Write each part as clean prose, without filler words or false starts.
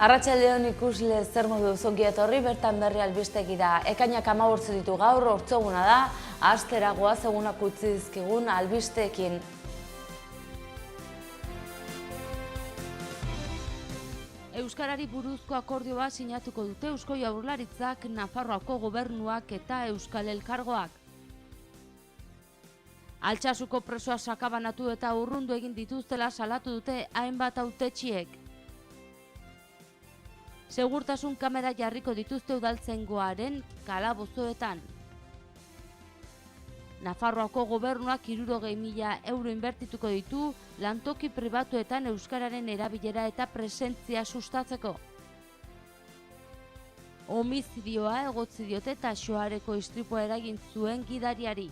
Arratsaldeon ikusle zer modu zongi etorri, bertan berri albistegi da. Ekainak 15 ditu gaur, ortzeguna da, astera goaz egunak utzi dizkigun albisteekin. Euskarari buruzko akordioa sinatuko dute Eusko Jaurlaritzak, Nafarroako gobernuak eta Euskal Elkargoak. Altsasuko presoa sakabanatu eta urrundu egin dituztela salatu dute hainbat hautetsiek. Segurtasun kamera jarriko dituzte udaltzaingoaren kalabozoetan. Nafarroako gobernuak 60.000 euro inbertituko ditu lantoki pribatuetan euskararen erabilera eta presentzia sustatzeko. Homizidioa egotzi diote Taxoareko istripua eragin zuen gidariari.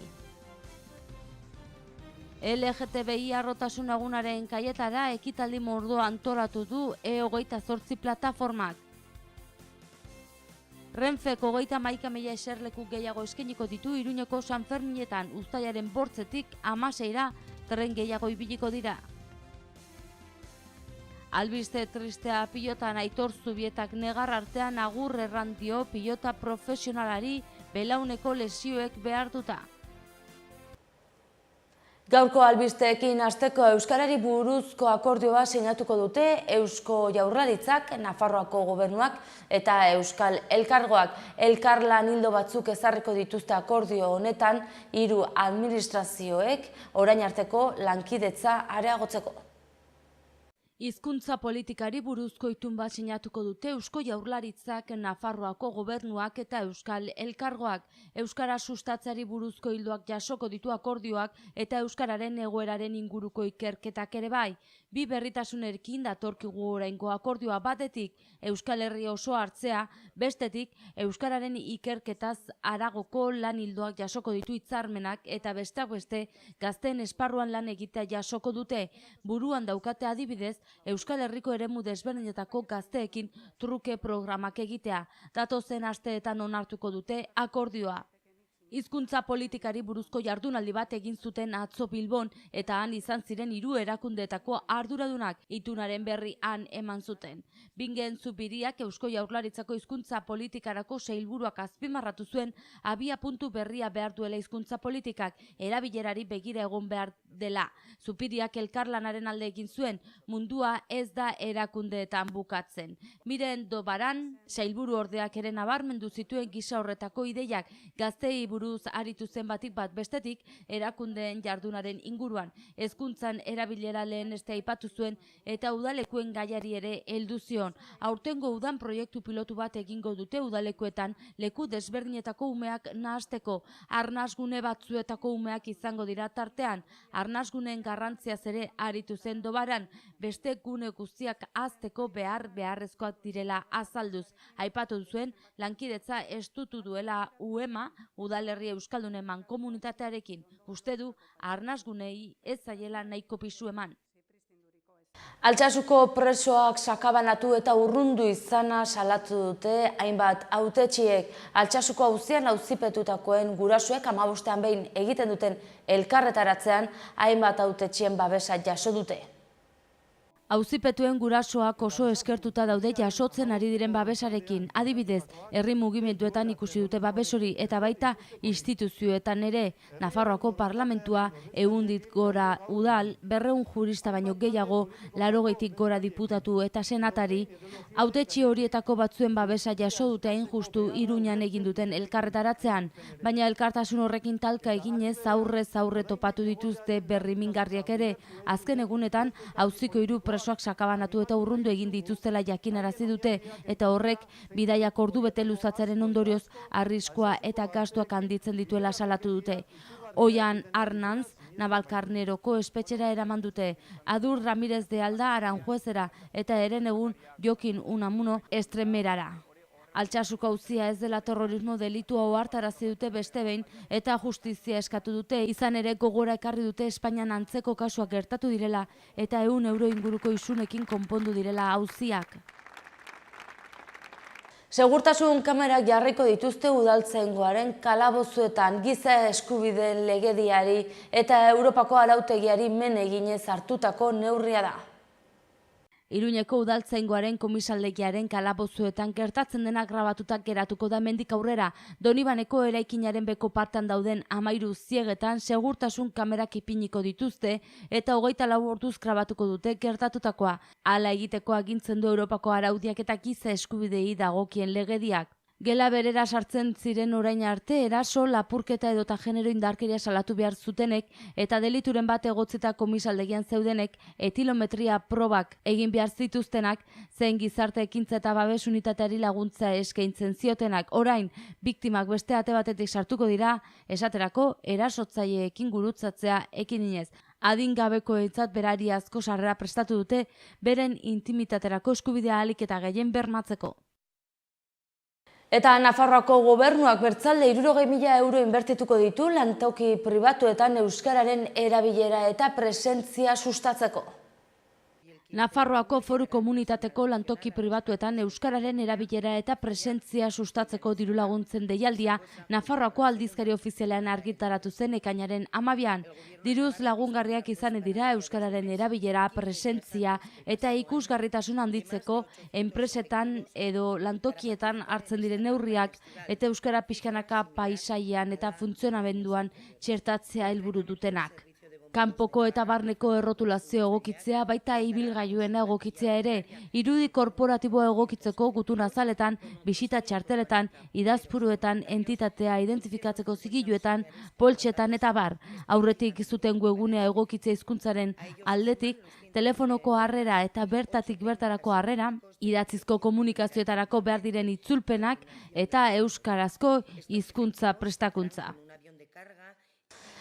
LGTBI harrotasun egunaren kaietara ekitaldi mordoa antolatu du E28 plataformak. Renfeko 31.000 eserleku gehiago eskainiko ditu Iruñeko San Ferminetan, uztailaren 8-tik 16-ra tren gehiago ibiliko dira. Albiste tristea pilotan Aitor Zubietak negar artean agur erran dio pilota profesionalari belauneko lesioek behartuta. Gaurko albisteekin hasteko euskarari buruzko akordioa sinatuko dute Eusko Jaurlaritzak, Nafarroako gobernuak eta Euskal Elkargoak. Elkarlan ildo batzuk ezarriko dituzte akordio honetan, 3 administrazioek orain arteko lankidetza areagotzeko. Hizkuntza politikari buruzko itun bat sinatuko dute Eusko Jaurlaritzak, Nafarroako gobernuak eta Euskal Elkargoak. Euskara sustatzeari buruzko ildoak jasoko ditu akordioak eta euskararen egoeraren inguruko ikerketak ere bai. Bi berritasunerekin datorkigu oraingo akordioa, batetik Euskal Herri oso hartzea, bestetik euskararen ikerketaz haragoko lan ildoak jasoko ditu hitzarmenak eta besteak beste gazteen esparruan lan egitea jasoko dute. Buruan daukate adibidez Euskal Herriko eremu desberdinetako gazteekin truke programak egitea. Datozen asteetan onartuko dute akordioa. Hizkuntza politikari buruzko jardunaldi bat egin zuten atzo Bilbon eta han izan ziren 3 erakundeetako arduradunak, itunaren berri han eman zuten. Bingen Zubiriak Eusko Jaurlaritzako hizkuntza politikarako sailburuak azpimarratu zuen abia puntu berria behar duela hizkuntza politikak, erabilerari begira egon behar dela. Zubiriak elkarlanaren alde egin zuen, mundua ez da erakundeetan bukatzen. Miren Dobaran, sailburu ordeak ere nabarmendu zituen gisa horretako ideiak, gazteei buruz aritu zen batik bat bestetik erakundeen jardunaren inguruan. Hezkuntzan erabilera lehenestea aipatu zuen eta udalekuen gaiari ere heldu zion. Aurtengo udan proiektu pilotu bat egingo dute udalekuetan leku desberdinetako umeak nahasteko. Arnasgune batzuetako umeak izango dira tartean. Arnasguneen garrantziaz ere aritu zen Dobaran, beste gune guztiak hazteko beharrezkoak direla azalduz. Aipatu zuen lankidetza estutu duela UEMA, Udalerri Euskaldunen mankomunitatearekin. Uste du arnasgunei ez zaiela nahiko pisu eman. Altsasuko presoak sakabanatu eta urrundu izana salatu dute hainbat hautetsiek. Altsasuko auzian auzipetutakoen gurasoek 15ean behin egiten duten elkarretaratzean hainbat hautetsien babesa jaso dute. Auzipetuen gurasoak oso eskertuta daude jasotzen ari diren babesarekin. Adibidez, herri mugimenduetan ikusi dute babes hori eta baita instituzioetan ere. Nafarroako parlamentua 100 gora udal, 200 jurista baino gehiago, 80 gora diputatu eta senatari. Hautetsi horietako batzuen babesa jaso dute hain justu Iruñan egin duten elkarretaratzean, baina elkartasun horrekin talka eginez aurrez aurre topatu dituzte berri mingarriak ere. Azken egunetan auziko 3 presoak sakabanatu eta urrundu egin dituztela jakinarazi dute eta horrek bidaiak ordubete luzatzearen ondorioz arriskua eta gastuak handitzen dituela salatu dute. Oian Arnanz, Navalkarneroko espetxera eraman dute, Adur Ramirez de Alda Aranjuezera eta Herenegun Jokin Unamuno Estremerara. Altsasuko auzia ez dela terrorismo delitua ohartarazi dute beste behin eta justizia eskatu dute. Izan ere gogora ekarri dute Espainian antzeko kasuak gertatu direla eta 100 euro inguruko isunekin konpondu direla auziak. Segurtasun kamerak jarriko dituzte udaltzaingoaren kalabozuetan, giza eskubideen legediari eta Europako arautegiari men eginez hartutako neurria da. Iruñeko udaltzaingoaren komisaldegiaren kalabozuetan gertatzen denak grabatutak geratuko da mendik aurrera. Donibaneko eraikinaren beko partan dauden 13 ziegetan segurtasun kamerak ipiniko dituzte eta 24 orduz grabatuko dute gertatutakoa. Hala egiteko agintzen du Europako araudiak eta giza eskubidei dagokien legediak. Gela berera sartzen ziren orain arte eraso, lapurketa edota genero indarkeria salatu behar zutenek eta delituren bat egotzita komisaldegian zeudenek etilometria probak egin behar zituztenak, zen gizarte ekintza eta babes unitateari laguntza eskaintzen ziotenak. Orain, biktimak beste ate batetik sartuko dira, esaterako erasotzaileekin gurutzatzea ekininez. Adingabekoentzat berari asko sarrera prestatu dute beren intimitaterako eskubidea ahalik eta gehien bermatzeko. Eta Nafarroako gobernuak bertzalde 60.000 euro inbertituko ditu lantoki pribatuetan euskararen erabilera eta presentzia sustatzeko. Nafarroako foru komunitateko lantoki pribatuetan euskararen erabilera eta presentzia sustatzeko dirulaguntzen deialdia Nafarroako aldizkari ofizialean argitaratu zen ekainaren 12an. Diruz lagungarriak izan dira euskararen erabilera, presentzia eta ikusgarritasun handitzeko enpresetan edo lantokietan hartzen diren neurriak eta euskara pixkanaka paisaian eta funtzionamenduan txertatzea helburu dutenak. Kanpoko eta barneko errotulazio egokitzea baita ibilgailuen egokitzea ere, irudi korporatiboa egokitzeko gutun azaletan, bisita txarteletan, idazpuruetan, entitatea identifikatzeko zigiluetan, poltsetan eta bar. Aurretik zuten webgunea egokitzea hizkuntzaren aldetik, telefonoko harrera eta bertatik bertarako harrera, idatzizko komunikazioetarako behar diren itzulpenak eta euskarazko hizkuntza prestakuntza.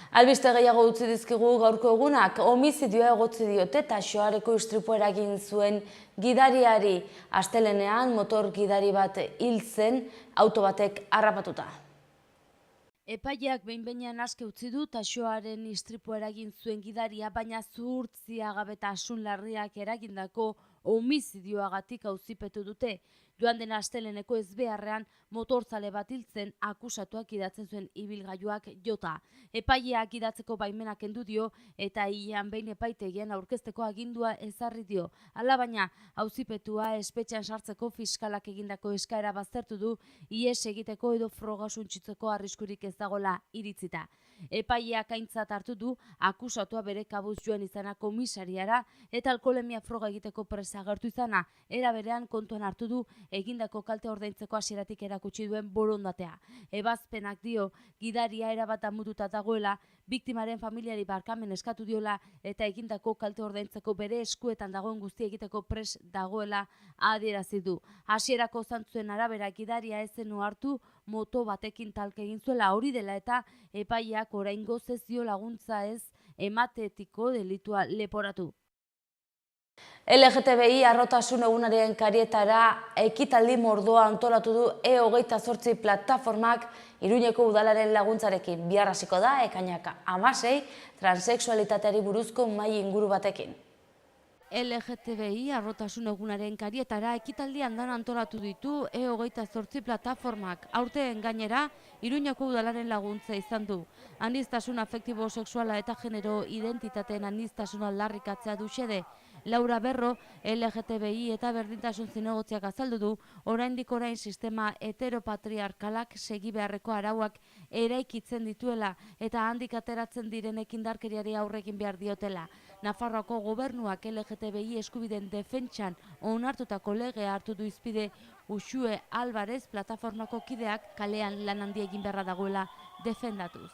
Albiste gehiago utzi dizkigu gaurko egunak, homizidioa egotzi diote Taxoareko istripua eragin zuen gidariari. Astelehenean motor gidari bat hil zen auto batek harrapatuta. Epaileak behin-behinean aske utzi du Taxoaren istripua eragin zuen gidaria, baina zuhurtziagabetasun larriak eragindako homizidioagatik auzipetu dute. Joan den asteleheneko ezbeharrean motorzale bat hiltzen akusatuak idatzen zuen ibilgailuak jota. Epaileak idatzeko baimena kendu dio eta hilean behin epaitegian aurkezteko agindua ezarri dio. Hala baina, auzipetua espetxean sartzeko fiskalak egindako eskaera baztertu du ihes egiteko edo froga suntsitzeko arriskurik ez dagoela iritzita. Epaileak aintzat hartu du akusatua bere kabuz joan izana komisariara eta alkoholemia froga egiteko prest agertu izana. Era berean kontuan hartu du egindako kalte ordaintzeko hasieratik erakutsi duen borondatea. Ebazpenak dio gidaria erabat amututa dagoela, biktimaren familiari barkamen eskatu diola eta egindako kalte ordaintzeko bere eskuetan dagoen guztia egiteko prest dagoela adierazi du. Hasierako zantzuen arabera gidaria ez zen hartu moto batekin talke egin zuela, hori dela eta epaileak oraingoz ez dio laguntza ez ematetiko delitua leporatu. LGTBI harrotasun egunaren karietara ekitaldi mordoa antolatu du E28 plataformak Iruñeko udalaren laguntzarekin. Bihar hasiko da ekainak 16 transexualitateari buruzko mahai inguru batekin. LGTBI harrotasun egunaren karietara ekitaldi andan antolatu ditu E28 plataformak. Aurten gainera, Iruñeko udalaren laguntza izan du. Aniztasun afektibo sexuala eta genero identitateen aniztasun aldarrikatzea du xede. Laura Berro, LGTBI eta berdintasun zinegotziak azaldu du, oraindik orain sistema heteropatriarkalak segi beharreko arauak eraikitzen dituela eta handik ateratzen direnek indarkeriari aurrekin behar diotela. Nafarroako gobernuak LGTBI eskubideen defentsan onartutako legea hartu du hizpide Uxue Alvarez plataformako kideak kalean lan handia egin beharra dagoela defendatuz.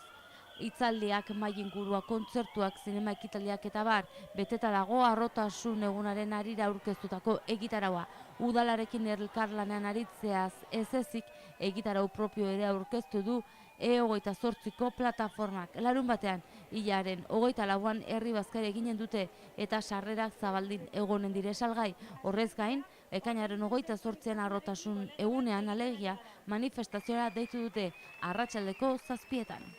Hitzaldiak, mahai ingurua, kontzertuak, zinema ekitaldiak eta bar, beteta dago harrotasun egunaren harira aurkeztutako egitaraua. Udalarekin elkarlanean aritzeaz ez ezik egitarau propio ere aurkeztu du E28ko plataformak. Larun batean, hilaren 24an herri bazkari eginen dute eta sarrerak zabaldin egonen dire salgai. Horrez gain, ekainaren 28an harrotasun egunean alegia manifestazioa deitu dute arratsaldeko 7etan.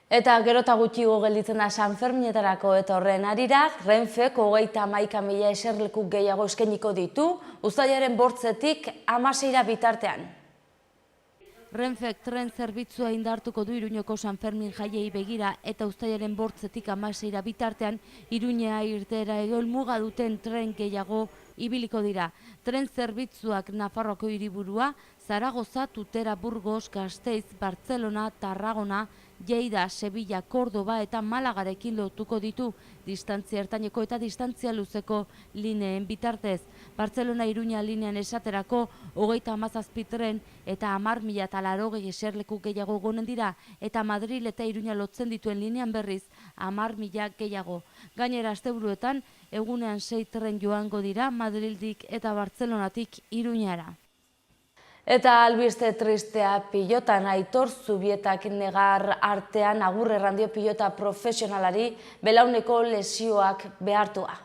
Eta gerota gutxiago gelditzen da Sanferminetarako eta horren harira, Renfek 31.000 eserleku gehiago eskainiko ditu, uztailaren 8etik 16 bitartean. Renfek tren zerbitzua indartuko du Iruñeko Sanfermin jaiei begira eta uztailaren 8etik 16 bitartean Iruñea irteera helmuga duten tren gehiago ibiliko dira. Tren zerbitzuak Nafarroako hiriburua, Zaragoza, Tutera, Burgos, Gasteiz, Bartzelona, Tarragona, Lleida, Sevilla, Córdoba eta Malagarekin lotuko ditu distantzia ertaineko eta distantzia luzeko lineen bitartez. Bartzelona Iruña linean esaterako 37 tren eta 10.080 eserleku gehiago gonen dira eta Madril eta Iruña lotzen dituen linean berriz 10.000 gehiago. Gainera asteburuetan egunean 6 tren joango dira Madrildik eta Bartzelonatik Iruñara. Eta albiste tristea pilotan Aitor Zubietak negar artean agur erran dio pilota profesionalari belauneko lesioak behartua.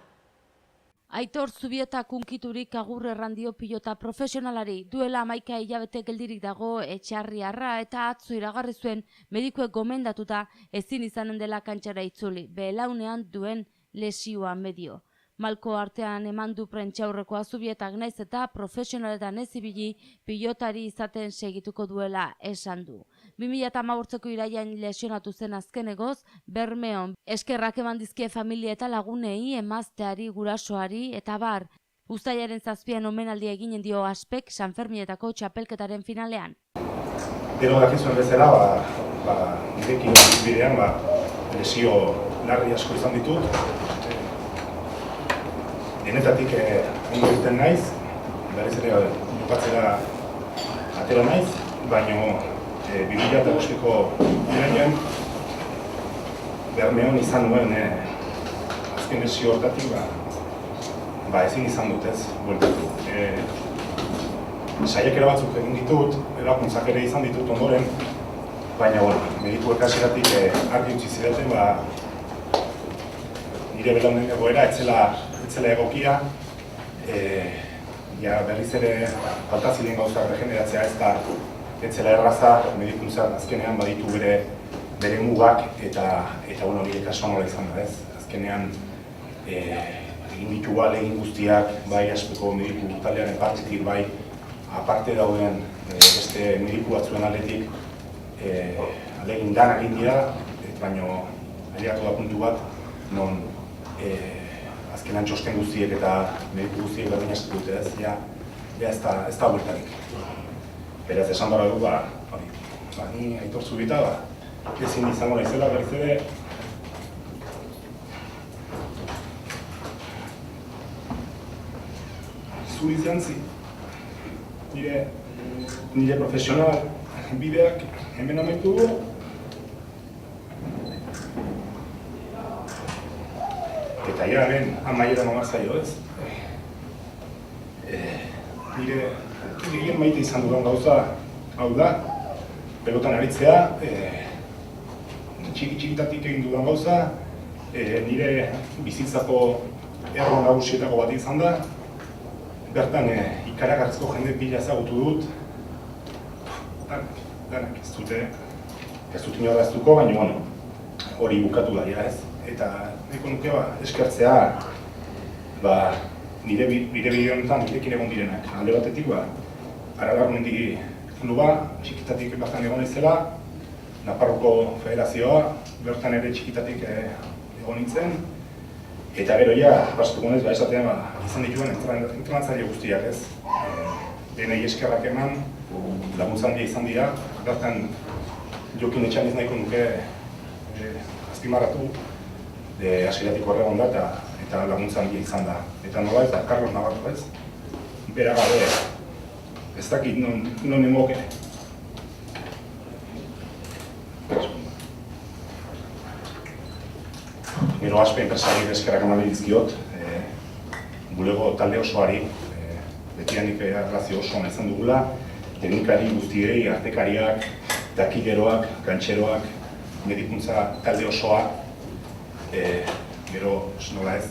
Aitor Zubietak unkiturik agur erran dio pilota profesionalari. Duela 11 hilabete geldirik dago etxarriarra eta atzo iragarri zuen medikuek gomendatuta ezin izanen dela kantxara itzuli, belaunean duen lesioa medio. Malko artean eman du prentxaurrekoa Zubietak naiz eta profesionaletan ez ibili pilotari izaten segituko duela esan du. 2015ko irailean lesionatu zen azkenegoz, Bermeon eskerrak eman dizkie familia eta lagunei, emazteari, gurasoari eta bar. Uztailaren 7an omenaldia eginen dio Aspek Sanferminetako txapelketaren finalean. Gero dakizuen bezala, nirekin bidean lesio larri asko izan ditut. Denetatik ondo egiten naiz, berriz ere jokatzera atera naiz, baina 2005ko irailean Bermeon izan nuen azken lesio hortatik ezin izan dut ez, bueltatu. Saiakera batzuk egin ditut, erakuntzak ere izan ditut ondoren, baina medikuek hasieratik argi utzi zidaten nire belaunen egoera etzela egokia, berriz ere falta ziren gauzak regeneratzea etzela erraza, medikuntzak azkenean baditu bere mugak eta nire kasuan nola izan da ez. Azkenean egin ditugu ahalegin guztiak, bai Aspeko mediku taldearen partetik, bai aparte dauden beste mediku batzuen aldetik ahalegin danak egin dira, baina aliatu da puntu bat, non azkenan txosten guztiek eta mediku guztiek berdin asko dute ez, ez da bueltarik. Beraz, esan bara du, ni Aitor Zubita, ezin izango naizela berriz ere. Zuri zantzi, nire profesional bideak hemen amaitu du. Eta hemen amaieran omar zaio ez. Nire gehien maite izan dudan gauza hau da, pelotan aritzea, txikitatik egin dudan gauza, nire bizitzako erro nagusietako bat izan da, bertan ikaragarrizko jende pila ezagutu dut, danak ez dut inoraztuko, baina hori bukatu da ez. Eta niko nuke eskertzea nire bide honetan nirekin egon direnak. Alde batetik, Aralarmendi kluba, txikitatik bertan egon naizela, Nafarroko Federazioa, bertan ere txikitatik egon nintzen. Eta gero pastuko nez, esatean izan dituen entrenatzaile guztiak ez. Denei eskerrak eman, laguntza handia izan dira, bertan Jokin Etxaniz nahiko nuke azpimarratu, hasieratik horregon da eta laguntza handia izan da. Eta nola ez da, Carlos Navarro ez, bera gabe ez dakit non emoke. Gero Aspe enpresari eskerrak eman dizkiot, bulego talde osoari, betianik erlazio oso ona izan dugula, teknikari guztiei, artekariak, dakileroak, kantxeroak, medikuntza talde osoa, gero, nola ez,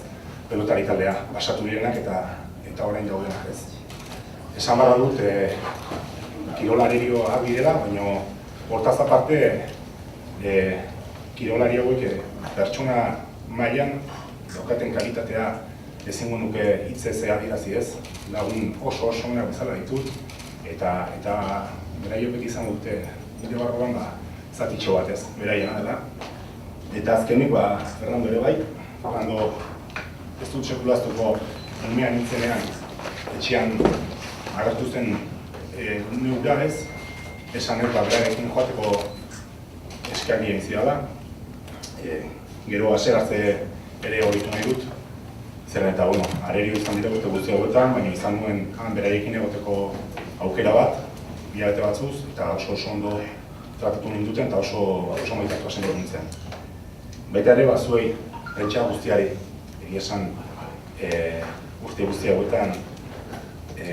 pelotari taldea basatu direnak eta orain daudenak ez. Esan barra dut, kirolaririoa bidela, baina hortaz aparte, kirolari hauek pertsona mailan daukaten kalitatea ezingo nuke hitzez adierazi ez, lagun oso onak bezala ditut, eta beraiek beti izan dute nire barruan zatitxo bat ez, beraiena dela. Eta azkenik, Fernando ere bai, ez dut sekulaztuko umean nintzenean, etxean agertu zen neura ez, esan ez berarekin joateko eskaria egin zidala. Gero haserartze ere horitu nahi dut. Zer eta, arerio izan dira guzti hauetan, baina izan nuen beraiekin egoteko aukera bat, hilabete batzuz, eta oso ondo tratatu ninduten eta oso maitatua zen nintzen. Baita ere, zuei, pentsa guztiari, egia esan urte guzti hauetan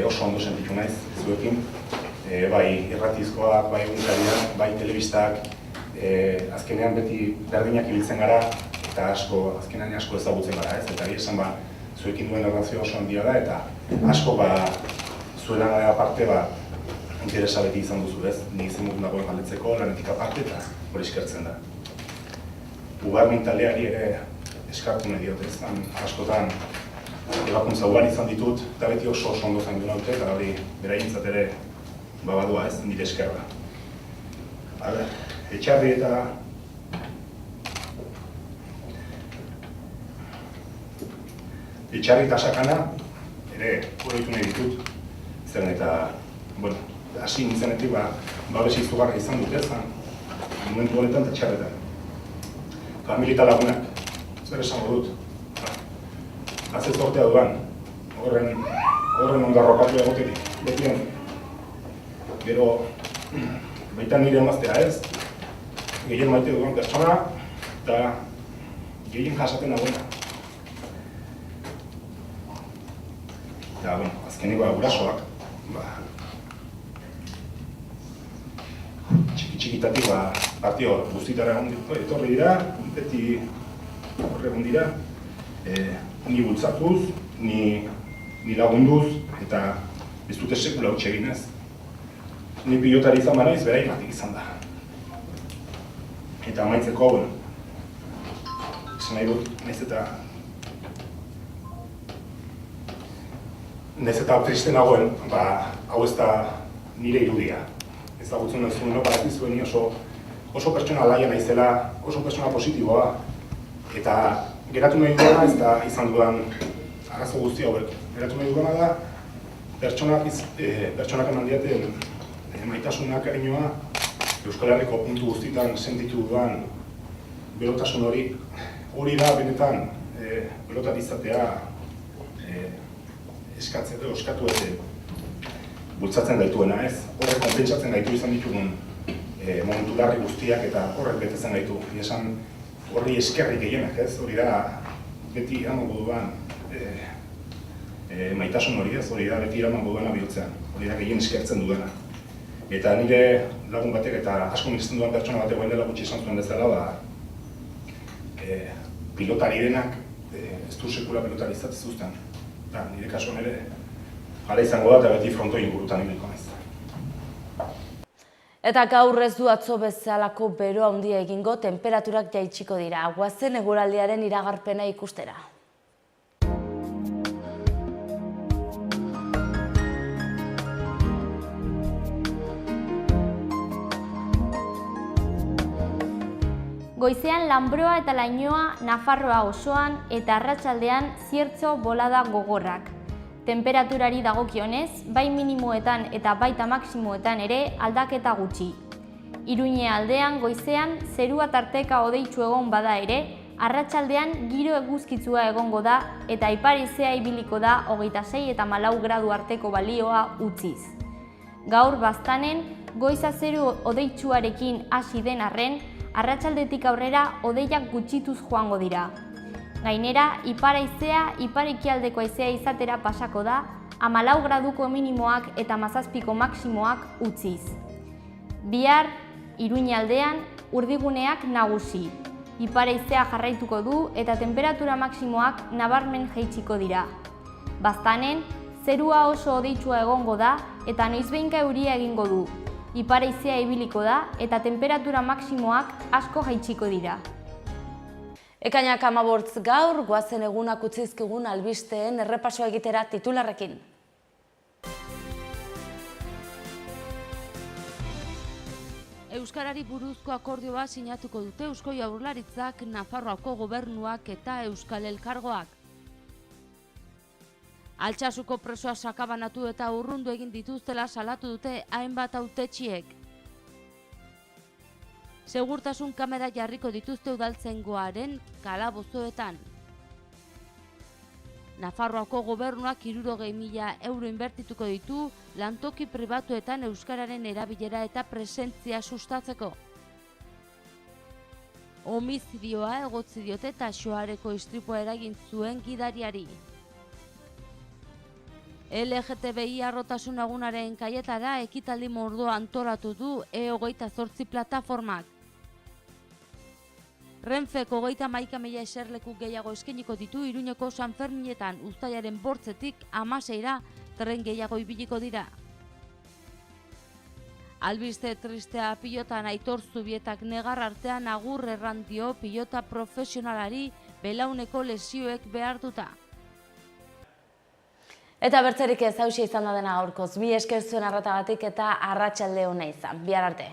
oso ondo sentitu naiz zuekin, bai irratizkoak, bai egunkariak, bai telebistak, azkenean beti berdinak ibiltzen gara, eta azkenean asko ezagutzen gara, ez? Eta esan zuekin duen erlazio oso handia da, eta asko zuen lanaren aparte interesa beti izan duzu, ez? Nik zenut nagoen galdetzeko, lanetik aparte, eta hori eskertzen da. Ugarmin taldeari ere eskartu nahi diot, ez? Askotan ebakuntza ugari izan ditut, eta beti oso ondo zaindu naute, eta hori beraientzat ere badua, ez? Nire eskerra. Etxarri eta Sakana ere horretu nahi ditut. Zeren eta, hasi nintzenetik babesi izugarra izan dut, ez? Momentu honetan eta Etxarretan. Familia lagunak, zer esango dut. Azez zortea duan, horren ondarropatu egotetik, betien. Gero, baita nire emaztea ez, gehien maite duan pertsona, eta gehien jasaten dagoena. Eta, azkeneko gurasoak, txiki-txikitatik partio guztitara etorri dira, beti horregun dira, ni bultzatuz, ni lagunduz, eta ez dute sekula utxe egin ez. Ni pilotari izan banaiz, beraiengatik izan da. Eta amaitzeko, esan nahi dut, nahiz eta triste nagoen, hau ez da nire irudia. Ezagutzen dut zuen, badakizu zuen oso pertsona alaia naizela, oso pertsona positiboa, eta geratu nahi dugana ez da izan dudan arazo guzti hauek. Geratu nahi dugana da, pertsonak eman diaten maitasunak kariñoa, Euskal Herriko puntu guztietan sentitu dudan berotasun hori da benetan berotat izatea eskatu ere bultzatzen gaituena, ez? Horrek konpentsatzen gaitu izan ditugun momentu larri guztiak eta horrek betetzen gaitu. Esan horri eskerrik gehienak, ez? Hori da beti iramango duan maitasun hori, ez? Hori da beti iramango duena bihotzean. Hori da gehien eskertzen duena. Eta nire lagun batek eta asko miresten duan pertsona batek dela gutxi esan zuen bezala, pilotari denak ez du sekula pilotari izatzen zuzten. Nire kasuan ere, hala izango da eta beti frontoi ingurutan ibiliko naiz. Eta gaur ez du atzo bezalako bero handia egingo, tenperaturak jaitsiko dira. Goazen eguraldiaren iragarpena ikustera. Goizean Lanbroa eta Lainoa Nafarroa osoan eta arratsaldean ziertzo bolada gogorrak. Temperaturari dagokionez, bai minimoetan eta baita maksimoetan ere aldaketa gutxi. Iruñe aldean goizean zerua tarteka hodeitsu egon bada ere, arratsaldean giro eguzkitsua egongo da eta ipar-haizea ibiliko da 26 eta 14 gradu arteko balioa utziz. Gaur Baztanen goiza zeru hodeitsuarekin hasi den arren, arratsaldetik aurrera hodeiak gutxituz joango dira. Gainera, ipar-haizea ipar-ekialdeko haizea izatera pasako da, 14 graduko minimoak eta 17ko maksimoak utziz. Bihar, Iruñe aldean, urdiguneak nagusi. Ipar-haizea jarraituko du eta temperatura maksimoak nabarmen jaitsiko dira. Baztanen, zerua oso hodeitsua egongo da eta noizbehinka euria egingo du. Ipar-haizea ibiliko da eta temperatura maksimoak asko jaitsiko dira. Ekainak 15 gaur, goazen egunak utzizkigun albisteen errepasoa egitera titularrekin. Euskarari buruzko akordioa sinatuko dute Eusko Jaurlaritzak, Nafarroako gobernuak eta Euskal Elkargoak. Altsasuko presoa sakabanatu eta urrundu egin dituztela salatu dute hainbat hautetsiek. Segurtasun kamera jarriko dituzte udaltzaingoaren kalabozoetan. Nafarroako gobernuak 60.000 euro inbertituko ditu lantoki pribatuetan euskararen erabilera eta presentzia sustatzeko. Homizidioa egotzi diote eta Xoareko istripua eragin zuen gidariari. LGTBI arrotasun egunaren kaietara ekitaldi mordoa antolatu du E28 plataformak. Renfeko 31.000 eserleku gehiago eskainiko ditu Iruñeko San Ferminetan uztailaren 8-tik 16-ra tren gehiago ibiliko dira. Albiste tristea pilotan Aitor Zubietak negar artean agur erran dio pilota profesionalari belauneko lesioek behartuta. Eta bertzerik ez hausia izan da dena gaurkoz. Mi esker zuen arratagatik eta arratsalde ona izan. Bihar arte.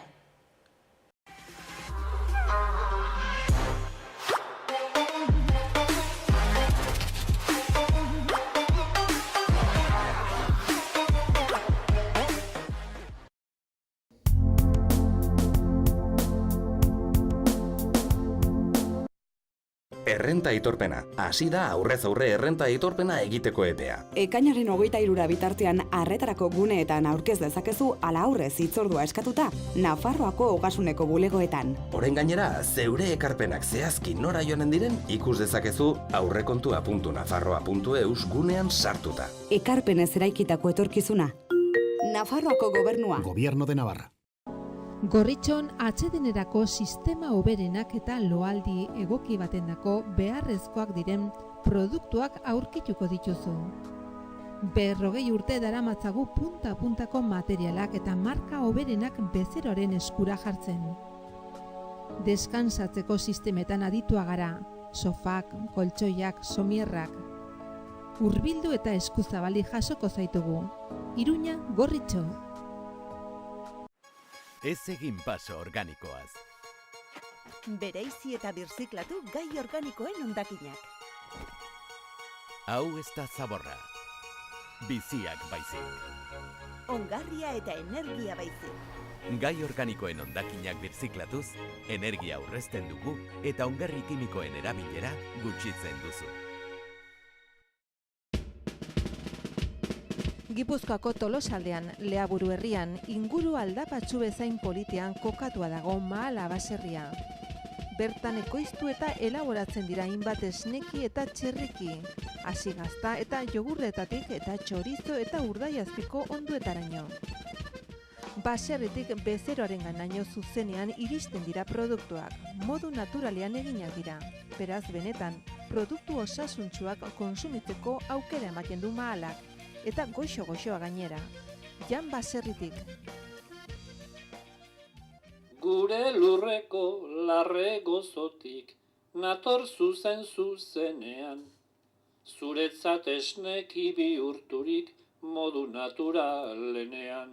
Errenta aitorpena. Hasi da aurrez aurre errenta aitorpena egiteko epea. Ekainaren 23 bitartean arretarako guneetan aurkez dezakezu ala aurrez hitzordua eskatuta Nafarroako Ogasuneko bulegoetan. Orain gainera, zeure ekarpenak zehazki nora joanen diren ikus dezakezu aurrekontua.nafarroa.eus gunean sartuta. Ekarpenez eraikitako etorkizuna. Nafarroako gobernua. Gobierno de Navarra. Gorritxon atsedenerako sistema hoberenak eta loaldi egoki batendako beharrezkoak diren produktuak aurkituko dituzu. 40 urte daramatzagu punta-puntako materialak eta marka hoberenak bezeroaren eskura jartzen. Deskansatzeko sistemetan aditua gara, sofak, koltsoiak, somierrak. Hurbildu eta eskuzabali jasoko zaitugu. Iruña, Gorritxo. Ez egin paso organikoaz. Bereizi eta birziklatu gai organikoen hondakinak. Hau ez da zaborra. Biziak baizik. Ongarria eta energia baizik. Gai organikoen hondakinak birziklatuz, energia aurrezten dugu eta ongarri kimikoen erabilera gutxitzen duzu. Gipuzkoako Tolosaldean, Leaburu herrian, inguru aldapatsu bezain politean kokatua dago Mahala baserria. Bertan ekoiztu eta elaboratzen dira hainbat esneki eta txerriki, hasi gazta eta jogurretatik eta txorizo eta urdaiazpiko onduetaraino. Baserritik bezeroaren ganaino zuzenean iristen dira produktuak, modu naturalean eginak dira. Beraz benetan, produktu osasuntsuak konsumitzeko aukera ematen du Mahalak. Eta goxo-goxoa gainera. Jan Baserritik. Gure lurreko larre gozotik, nator zuzenean. Zuretzat esneki bihurturik modu naturalenean.